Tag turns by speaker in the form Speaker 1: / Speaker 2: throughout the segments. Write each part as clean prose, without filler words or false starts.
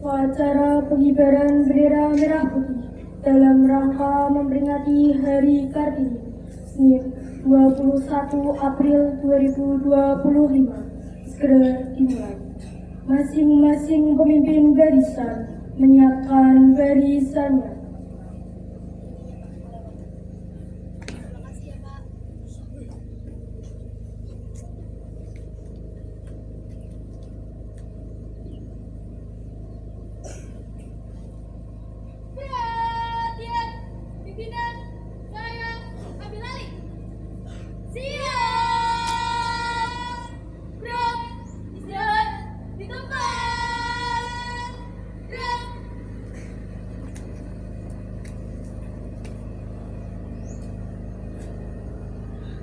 Speaker 1: Upacara pengibaran bendera merah putih dalam rangka memperingati Hari Kartini, Senin 21 April 2025 segera dimulai. Masing-masing pemimpin barisan menyiapkan barisannya.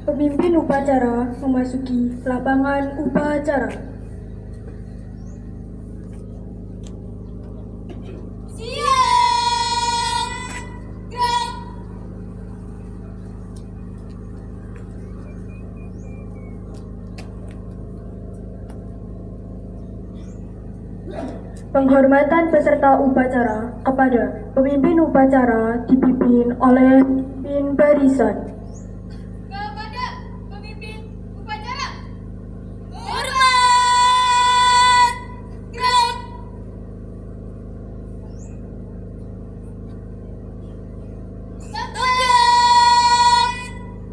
Speaker 1: Pemimpin upacara memasuki lapangan upacara. Penghormatan peserta upacara kepada pemimpin upacara dipimpin oleh pemimpin barisan.
Speaker 2: Kepada pemimpin upacara, hormat, gerak. Tegak,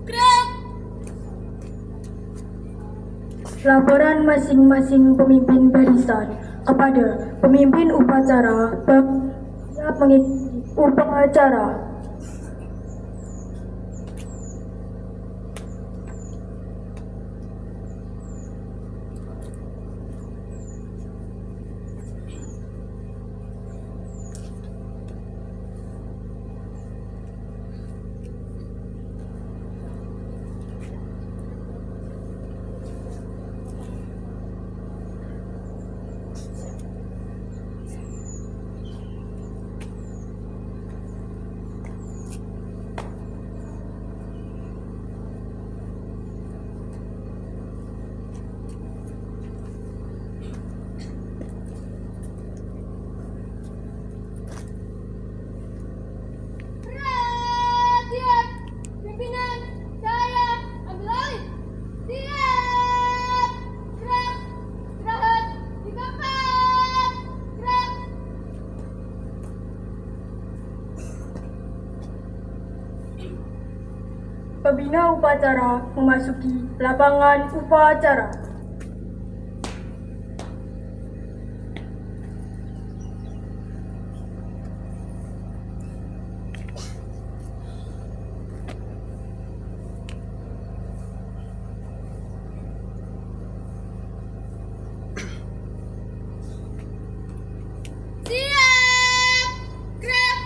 Speaker 2: gerak.
Speaker 1: Laporan masing-masing pemimpin barisan kepada pemimpin upacara siap mengikuti upacara.
Speaker 2: Perhatian, pimpinan saya ambil alih. Siap, gerak, istirahat di tempat, gerak.
Speaker 1: Pembina upacara memasuki lapangan upacara.
Speaker 2: Siap, gerak.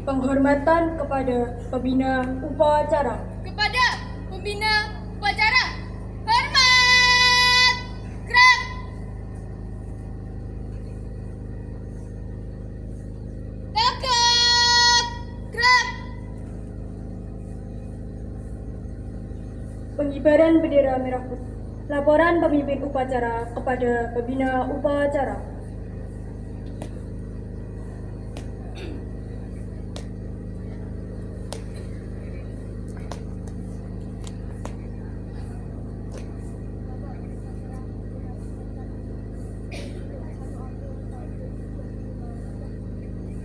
Speaker 1: Penghormatan kepada pembina upacara.
Speaker 2: Kepada pembina upacara, hormat, gerak. Tegak, gerak.
Speaker 1: Pengibaran bendera merah putih. Laporan pemimpin upacara kepada pembina upacara.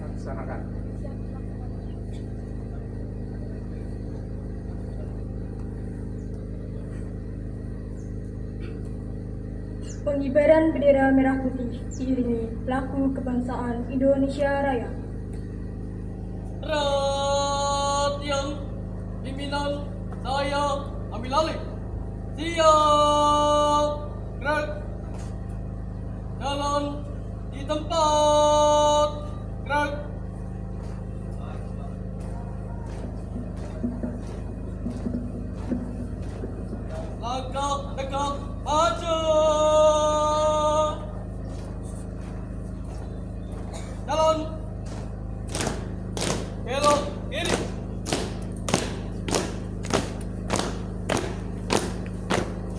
Speaker 3: Laksanakan.
Speaker 1: Pengibaran bendera merah putih diiringi lagu kebangsaan Indonesia Raya.
Speaker 4: Perhatian, pimpinan saya ambil alih. Siap, gerak. Jalan di tempat, gerak. Langkah tegak maju. Jalan. Belok kiri.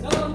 Speaker 4: Jalan.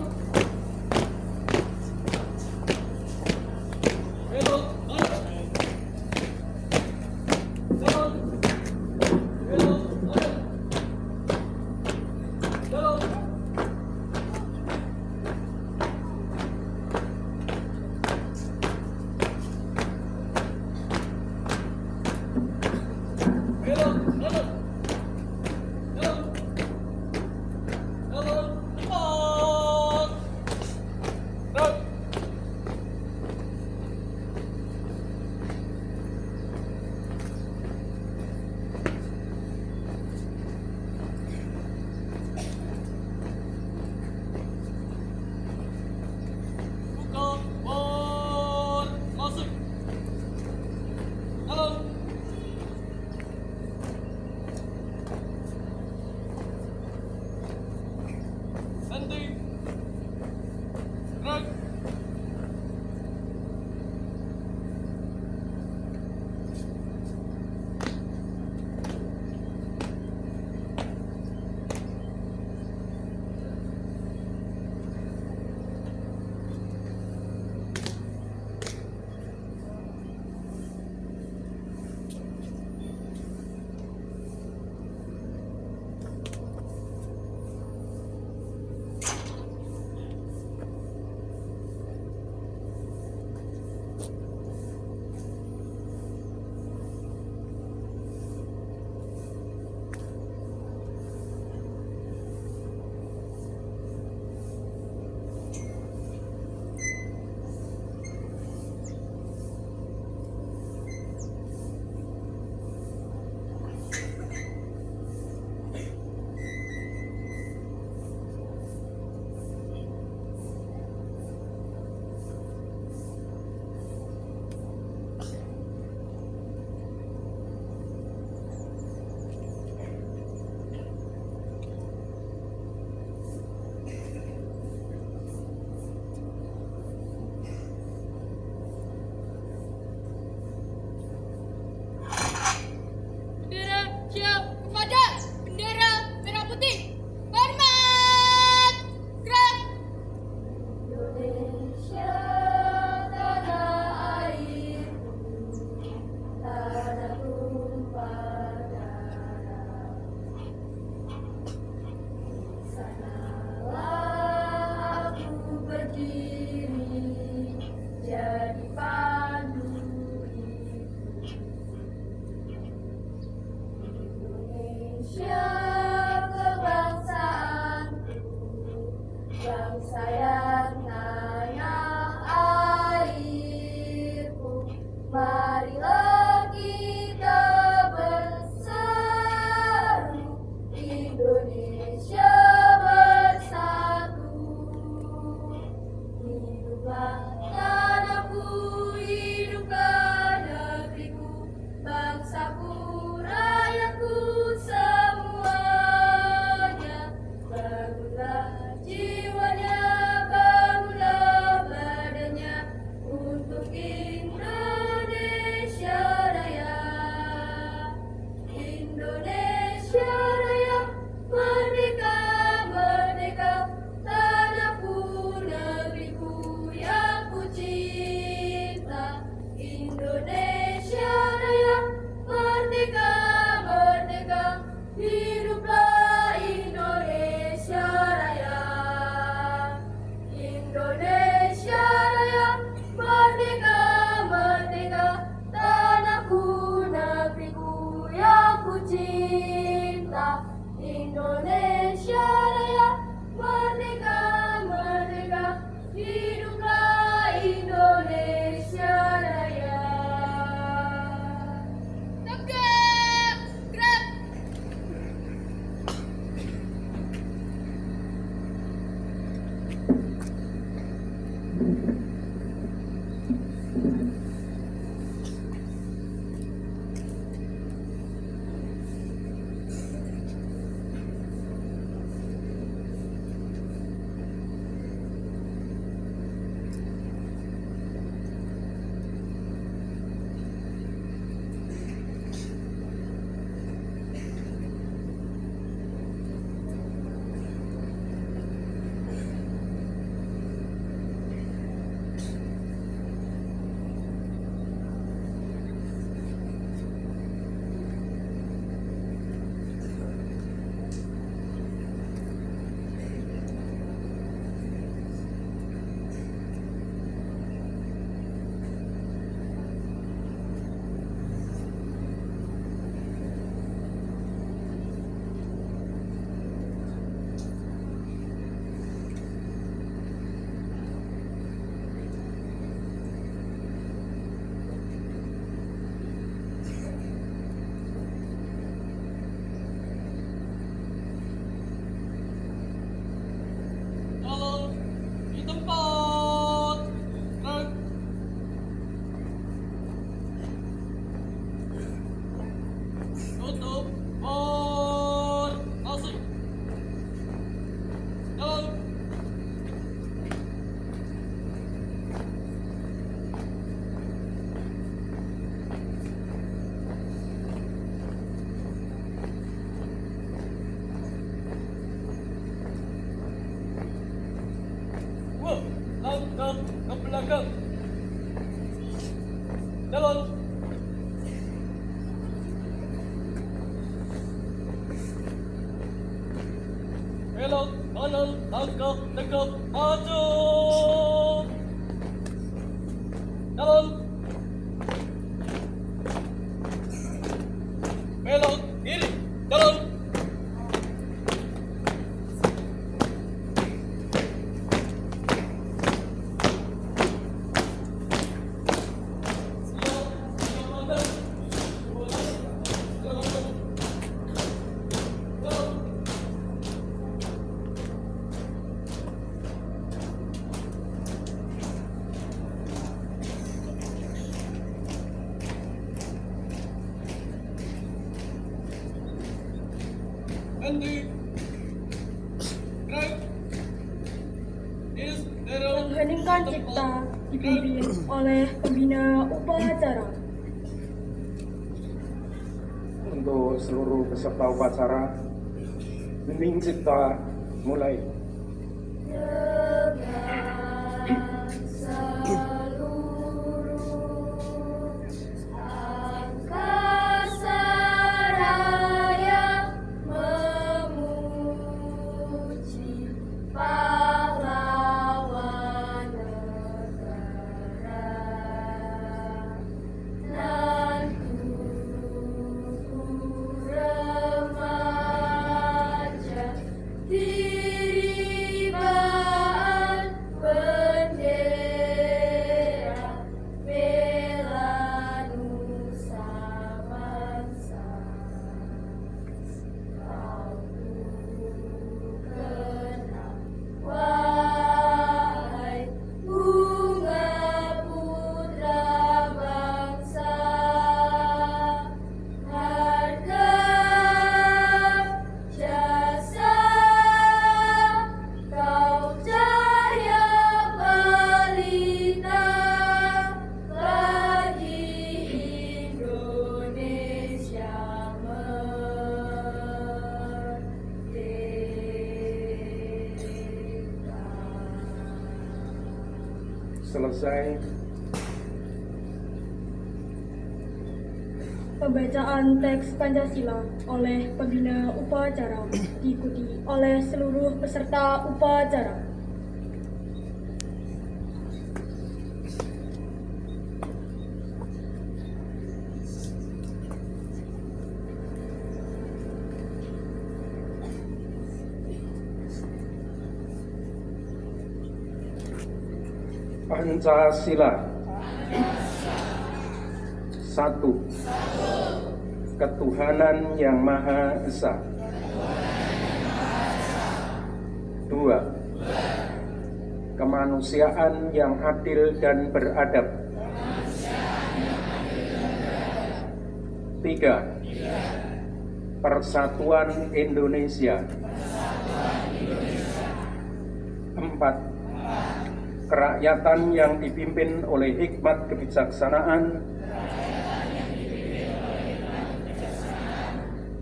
Speaker 4: ke belakang. Jalan. Belok kanan, langkah tegap maju. Jalan. Belok kiri, jalan. Henti. Gerak. Istirahat.
Speaker 1: Mengheningkan cipta dipimpin oleh pembina upacara.
Speaker 3: Untuk seluruh peserta upacara, hening cipta mulai.
Speaker 2: Angkasa raya memuji pahlawan negara. Nantiku remaja diribaan bendera bela nusa bangsa. Kau kenal, wahai bunga putra bangsa, harga jasa kau cahaya pelita bagi Indonesia merdeka.
Speaker 3: Selesai.
Speaker 1: Pembacaan teks Pancasila oleh pembina upacara diikuti oleh seluruh peserta upacara.
Speaker 3: Pancasila. Satu. Ketuhanan yang Maha Esa. Dua. Kemanusiaan yang adil dan beradab. Tiga. Persatuan Indonesia. Empat. Kerakyatan yang dipimpin oleh hikmat kebijaksanaan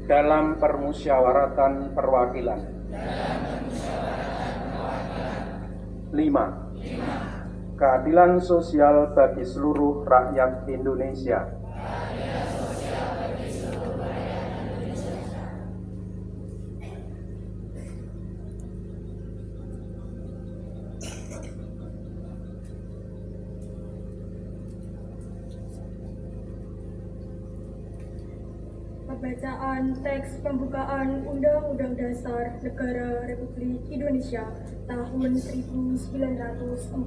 Speaker 3: dalam permusyawaratan perwakilan. 5. Keadilan sosial bagi seluruh rakyat Indonesia.
Speaker 1: Pembacaan teks pembukaan Undang-Undang Dasar Negara Republik Indonesia tahun 1945.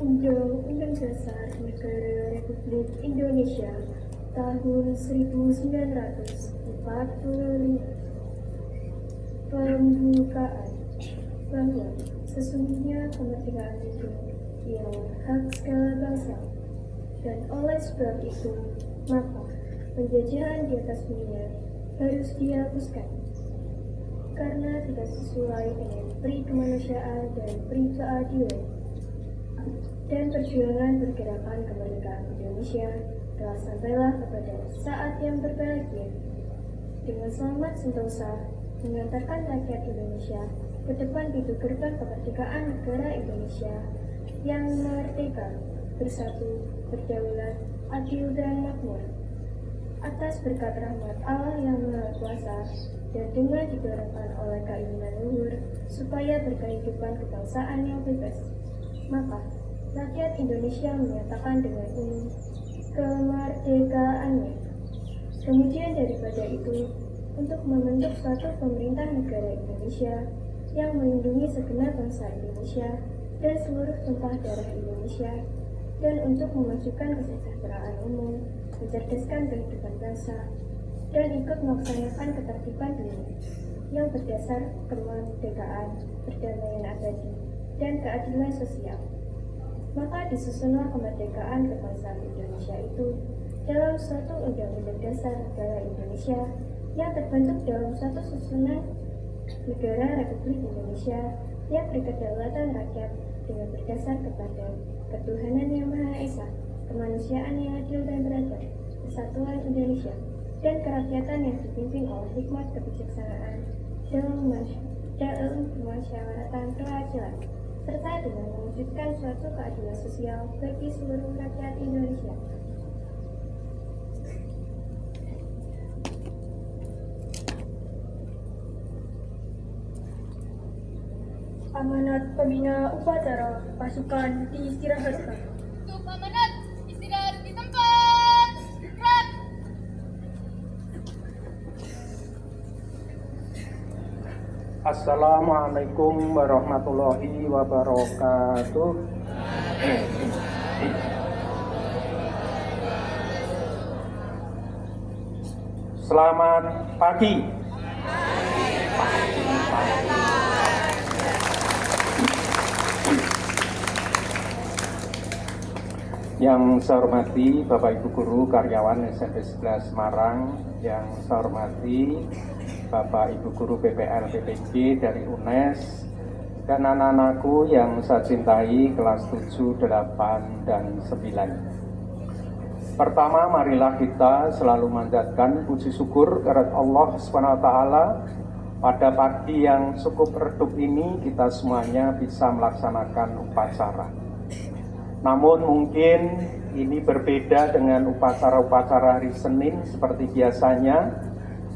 Speaker 1: Undang-Undang Dasar Negara Republik Indonesia tahun 1945. Pembukaan bahwa sesungguhnya kemerdekaan itu ialah hak segala bangsa, dan oleh sebab itu maka penjajahan di atas dunia harus dihapuskan karena tidak sesuai dengan peri kemanusiaan dan peri keadilan. Dan perjuangan pergerakan kemerdekaan Indonesia telah sampailah kepada saat yang berbahagia. Dengan selamat sentosa, mengantarkan rakyat Indonesia ke depan pintu gerbang kemerdekaan negara Indonesia yang merdeka, bersatu, berdaulat, adil dan makmur. Atas berkat rahmat Allah yang Maha Kuasa dan dengan didorongkan oleh keinginan luhur supaya berkehidupan kebangsaan yang bebas, maka rakyat Indonesia menyatakan dengan ini kemerdekaannya. Kemudian daripada itu, untuk membentuk suatu pemerintah negara Indonesia yang melindungi segenap bangsa Indonesia dan seluruh tumpah darah Indonesia, dan untuk memajukan kesejahteraan umum, mencerdaskan kehidupan bangsa, dan ikut melaksanakan ketertiban dunia yang berdasar kemerdekaan, perdamaian abadi, dan keadilan sosial. Maka disusunlah kemerdekaan kebangsaan Indonesia itu dalam suatu undang-undang dasar negara Indonesia yang terbentuk dalam suatu susunan negara Republik Indonesia yang berkedaulatan rakyat dengan berdasar kepada ketuhanan yang Maha Esa, kemanusiaan yang adil dan beradab, persatuan Indonesia, dan kerakyatan yang dipimpin oleh hikmat kebijaksanaan dalam kemusyawaratan perwakilan, serta dengan mewujudkan suatu keadilan sosial bagi seluruh rakyat Indonesia.
Speaker 5: Amanat pembina upacara pasukan diistirahatkan.
Speaker 2: Untuk amanat, istirahat di tempat. Gerak.
Speaker 3: Assalamualaikum warahmatullahi wabarakatuh. Selamat pagi. Yang saya hormati Bapak Ibu Guru karyawan SMP 11 Semarang, yang saya hormati Bapak Ibu Guru PPL PPG dari UNES, dan anak-anakku yang saya cintai kelas 7, 8, dan 9. Pertama, marilah kita selalu manjatkan puji syukur kepada Allah SWT. Pada pagi yang cukup redup ini kita semuanya bisa melaksanakan upacara. Namun mungkin ini berbeda dengan upacara-upacara hari Senin seperti biasanya.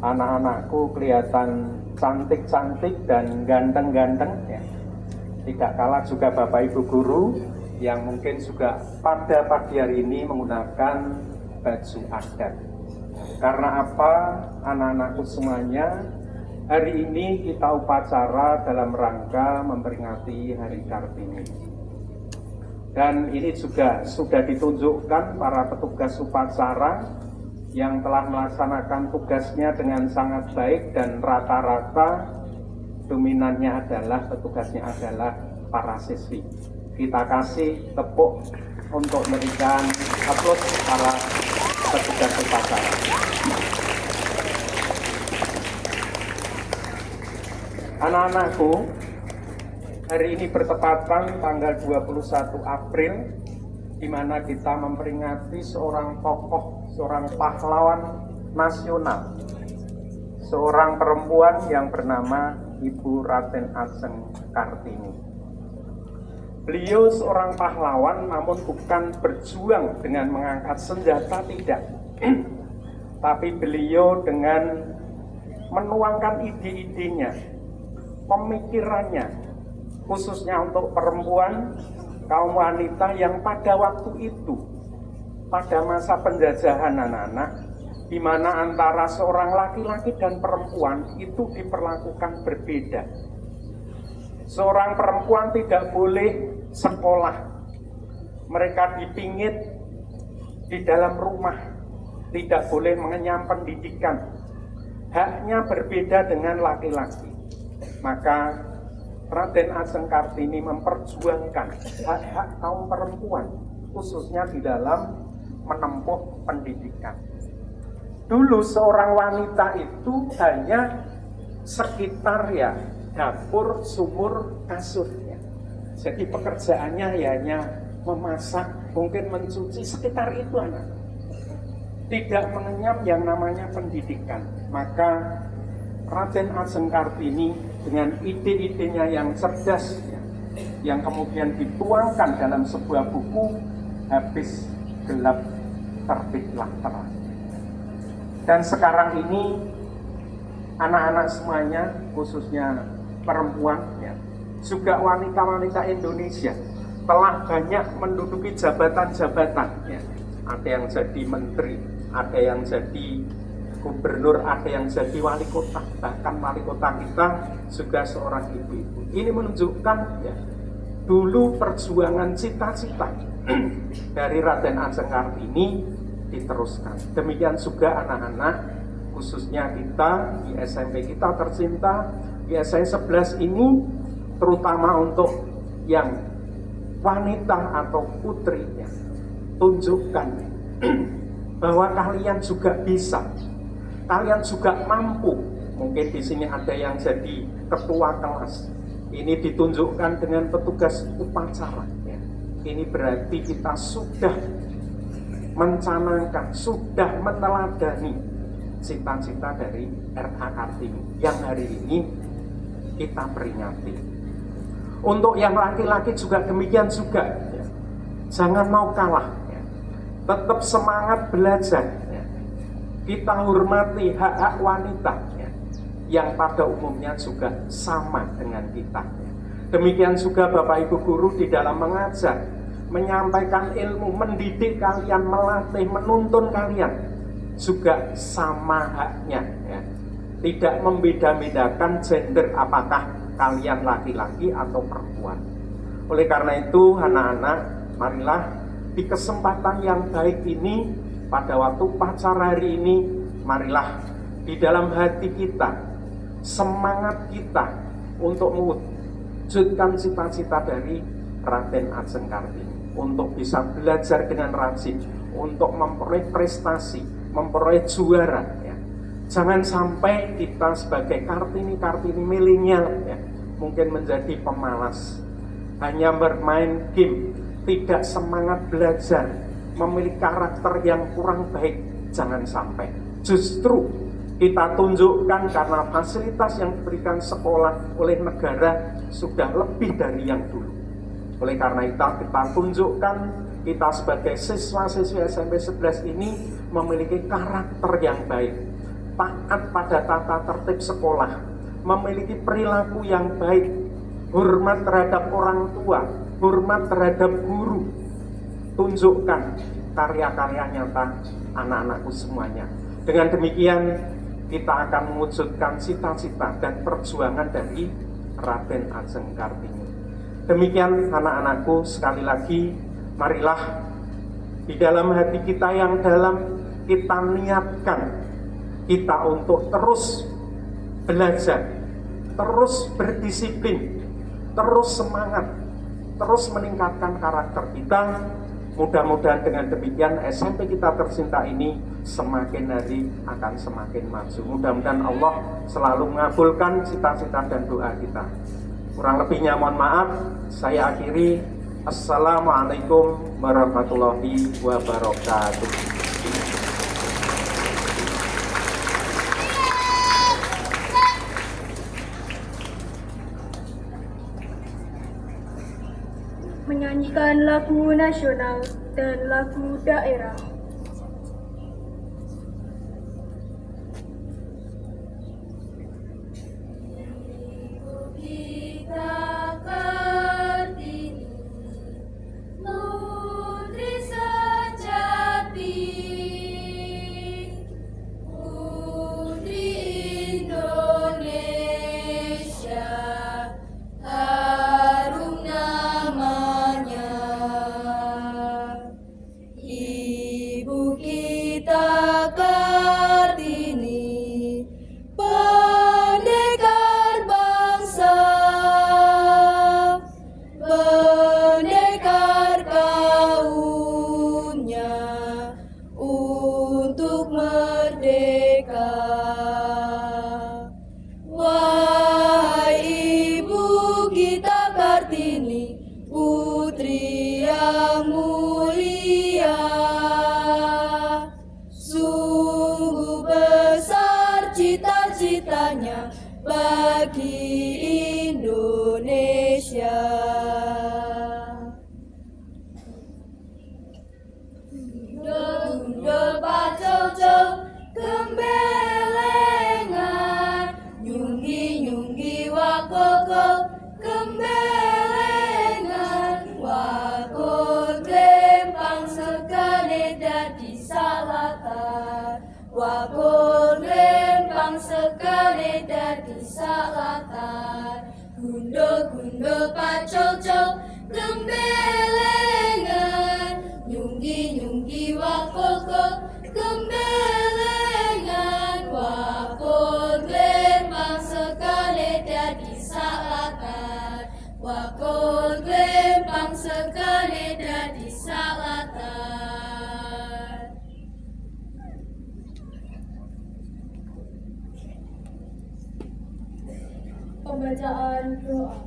Speaker 3: Anak-anakku kelihatan cantik-cantik dan ganteng-ganteng ya. Tidak kalah juga Bapak Ibu Guru yang mungkin juga pada pagi hari ini menggunakan baju adat. Karena apa? Anak-anakku semuanya, hari ini kita upacara dalam rangka memperingati Hari Kartini. Dan ini juga sudah ditunjukkan para petugas upacara yang telah melaksanakan tugasnya dengan sangat baik, dan rata-rata dominannya adalah petugasnya adalah para siswi. Kita kasih tepuk untuk memberikan aplaus para petugas upacara. Anak-anakku, hari ini bertepatan tanggal 21 April, di mana kita memperingati seorang tokoh, seorang pahlawan nasional, seorang perempuan yang bernama Ibu Raden Ajeng Kartini. Beliau seorang pahlawan, namun bukan berjuang dengan mengangkat senjata, tidak. Tapi beliau dengan menuangkan ide-idenya, pemikirannya, khususnya untuk perempuan, kaum wanita yang pada waktu itu, pada masa penjajahan anak-anak, di mana antara seorang laki-laki dan perempuan itu diperlakukan berbeda. Seorang perempuan tidak boleh sekolah, mereka dipingit di dalam rumah, tidak boleh mengenyam pendidikan, haknya berbeda dengan laki-laki. Maka Raden Ajeng Kartini memperjuangkan hak-hak kaum perempuan, khususnya di dalam menempuh pendidikan. Dulu seorang wanita itu hanya sekitar ya dapur, sumur, kasurnya. Jadi pekerjaannya hanya memasak, mungkin mencuci, sekitar itu anak. tidak mengenyam yang namanya pendidikan. Maka Raden Ajeng Kartini dengan ide-idenya yang cerdas, yang kemudian dituangkan dalam sebuah buku, Habis Gelap Terbitlah Terang. Dan sekarang ini anak-anak semuanya, khususnya perempuan, juga wanita-wanita Indonesia telah banyak menduduki jabatan-jabatan. Ada yang jadi menteri, ada yang jadi gubernur, ada yang jadi wali kota. Bahkan wali kota kita juga seorang ibu-ibu. Ini menunjukkan dulu perjuangan cita-cita dari Raden Ajeng Kartini diteruskan. Demikian juga anak-anak, khususnya kita di SMP kita tercinta, di SMA 11 ini, terutama untuk yang wanita atau putrinya, tunjukkan bahwa kalian juga bisa, kalian juga mampu. Mungkin di sini ada yang jadi ketua kelas. Ini ditunjukkan dengan petugas upacara. Ini berarti kita sudah mencanangkan, sudah meneladani cita-cita dari R.A. Kartini yang hari ini kita peringati. Untuk yang laki-laki juga demikian juga. Jangan mau kalah. Tetap semangat belajar. Kita hormati hak-hak wanita yang pada umumnya juga sama dengan kita. Demikian juga Bapak Ibu guru di dalam mengajar, menyampaikan ilmu, mendidik kalian, melatih, menuntun kalian juga sama haknya. Tidak membeda-bedakan gender, apakah kalian laki-laki atau perempuan. Oleh karena itu anak-anak, marilah di kesempatan yang baik ini, pada waktu upacara hari ini, marilah di dalam hati kita, semangat kita untuk mewujudkan cita-cita dari Raden Ajeng Kartini, untuk bisa belajar dengan rajin, untuk memperoleh prestasi, memperoleh juara. Jangan sampai kita sebagai Kartini milenial mungkin menjadi pemalas, hanya bermain game, tidak semangat belajar, memiliki karakter yang kurang baik. Jangan sampai. Justru kita tunjukkan karena fasilitas yang diberikan sekolah oleh negara sudah lebih dari yang dulu. Oleh karena itu kita tunjukkan kita sebagai siswa-siswi SMP 11 ini memiliki karakter yang baik, taat pada tata tertib sekolah, memiliki perilaku yang baik, hormat terhadap orang tua, hormat terhadap guru. Tunjukkan karya-karya nyata anak-anakku semuanya. Dengan demikian kita akan mewujudkan cita-cita dan perjuangan dari Raden Ajeng Kartini. Demikian anak-anakku, sekali lagi marilah di dalam hati kita yang dalam kita niatkan kita untuk terus belajar, terus berdisiplin, terus semangat, terus meningkatkan karakter kita. Mudah-mudahan dengan demikian SMP kita tercinta ini semakin hari akan semakin maju. Mudah-mudahan Allah selalu mengabulkan cita-cita dan doa kita. Kurang lebihnya mohon maaf, saya akhiri. Assalamualaikum warahmatullahi wabarakatuh.
Speaker 5: Menyanyikan lagu nasional dan lagu daerah.
Speaker 6: Putri yang mulia, di Indonesia. Gundul pacul-cul gembelengan, nyunggi-nyunggi wakokol gembelengan, wakul glempang sekali dadi salatan, wakul glempang sekali dadi salatan. Gundul-gundul pacul-cul gembelengan, nyunggi-nyunggi wakokol gembelengan, wakul glempang sekali dadi salatan, wakul glempang sekali dadi salatan.
Speaker 5: Pembacaan doa.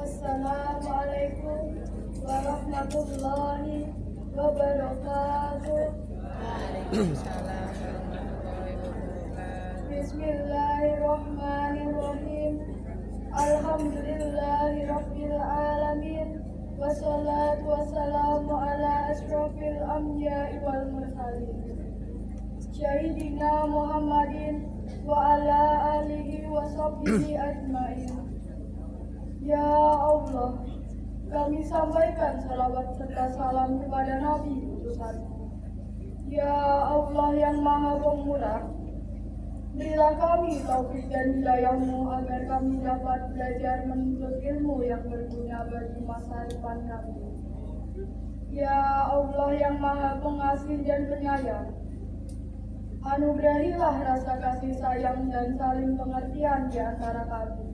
Speaker 5: Assalamualaikum warahmatullahi wabarakatuh. Bismillahirrahmanirrahim. Alhamdulillahirabbil alamin. Wassalatu wassalamu ala asrofil anbiya'i wal mursalin. Syahidina Muhammadin wa ala alihi wa sahbihi ajmain. Ya Allah, kami sampaikan salawat serta salam kepada Nabi utusan-Mu. Ya Allah yang Maha Pemurah, berilah kami taufik dan hidayah-Mu agar kami dapat belajar menuntut ilmu yang berguna bagi masa depan kami. Ya Allah yang Maha Pengasih dan Penyayang, anugerahilah rasa kasih sayang dan saling pengertian di antara kami,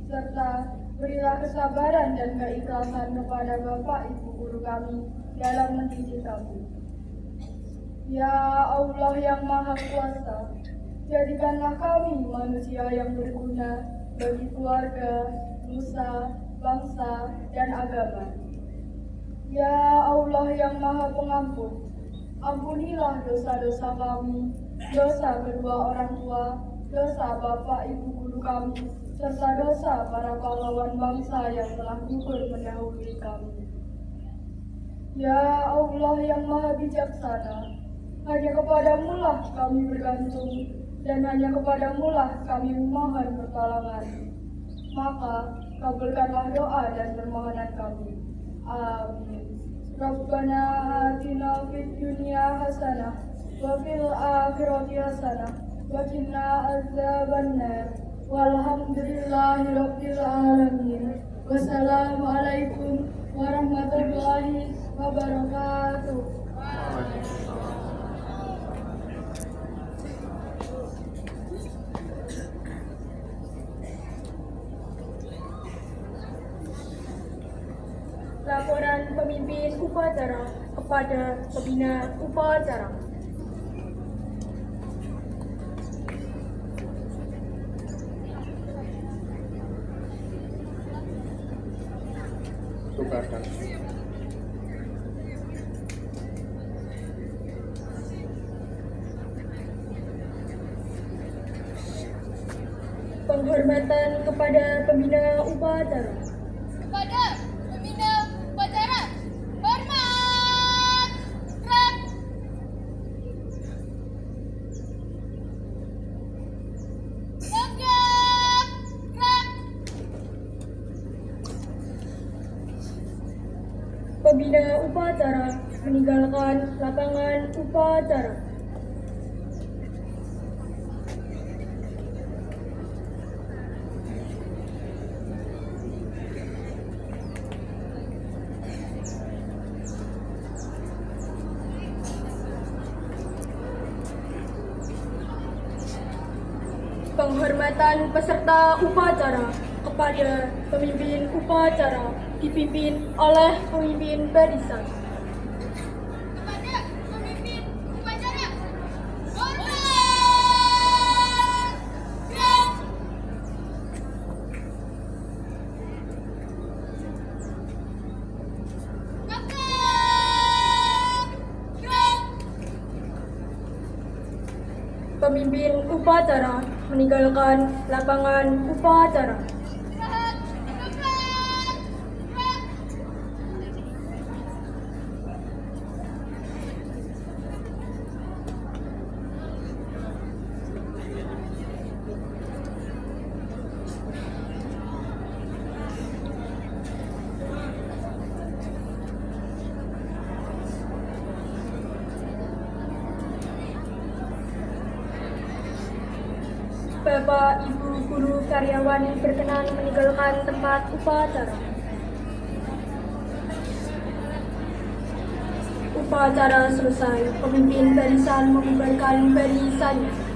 Speaker 5: serta berilah kesabaran dan keikhlasan kepada Bapak Ibu guru kami dalam mendidik kami. Ya Allah yang Maha Kuasa, jadikanlah kami manusia yang berguna bagi keluarga, nusa, bangsa, dan agama. Ya Allah yang Maha Pengampun, ampunilah dosa-dosa kami, dosa kedua orang tua, dosa Bapak Ibu guru kami, serta dosa para pahlawan bangsa yang telah gugur mendahului kami. Ya Allah yang Maha Bijaksana, hanya kepadamu lah kami bergantung, dan hanya kepadamu lah kami memohon pertolongan. Maka kabulkanlah doa dan permohonan kami. Amin. Rabbana atina fid dunya hasanah wa fil akhirati hasanah wa qina adzabannar. Walhamdulillahirabbil alamin. Wassalamualaikum warahmatullahi wabarakatuh. Laporan pemimpin upacara kepada pembina upacara.
Speaker 3: Tukarkan.
Speaker 5: Penghormatan kepada pembina upacara.
Speaker 2: Kepada pembina upacara, hormat, rap. Tegak, rap.
Speaker 5: Pembina upacara meninggalkan lapangan upacara. Penghormatan peserta upacara kepada pemimpin upacara dipimpin oleh pemimpin barisan.
Speaker 2: Kepada pemimpin upacara, hormat, rap.
Speaker 5: Pemimpin upacara meninggalkan lapangan upacara.
Speaker 2: Istirahat di tempat.
Speaker 5: Bapak, Ibu, guru, karyawan berkenan meninggalkan tempat upacara. Upacara selesai, pemimpin barisan membubarkan barisannya.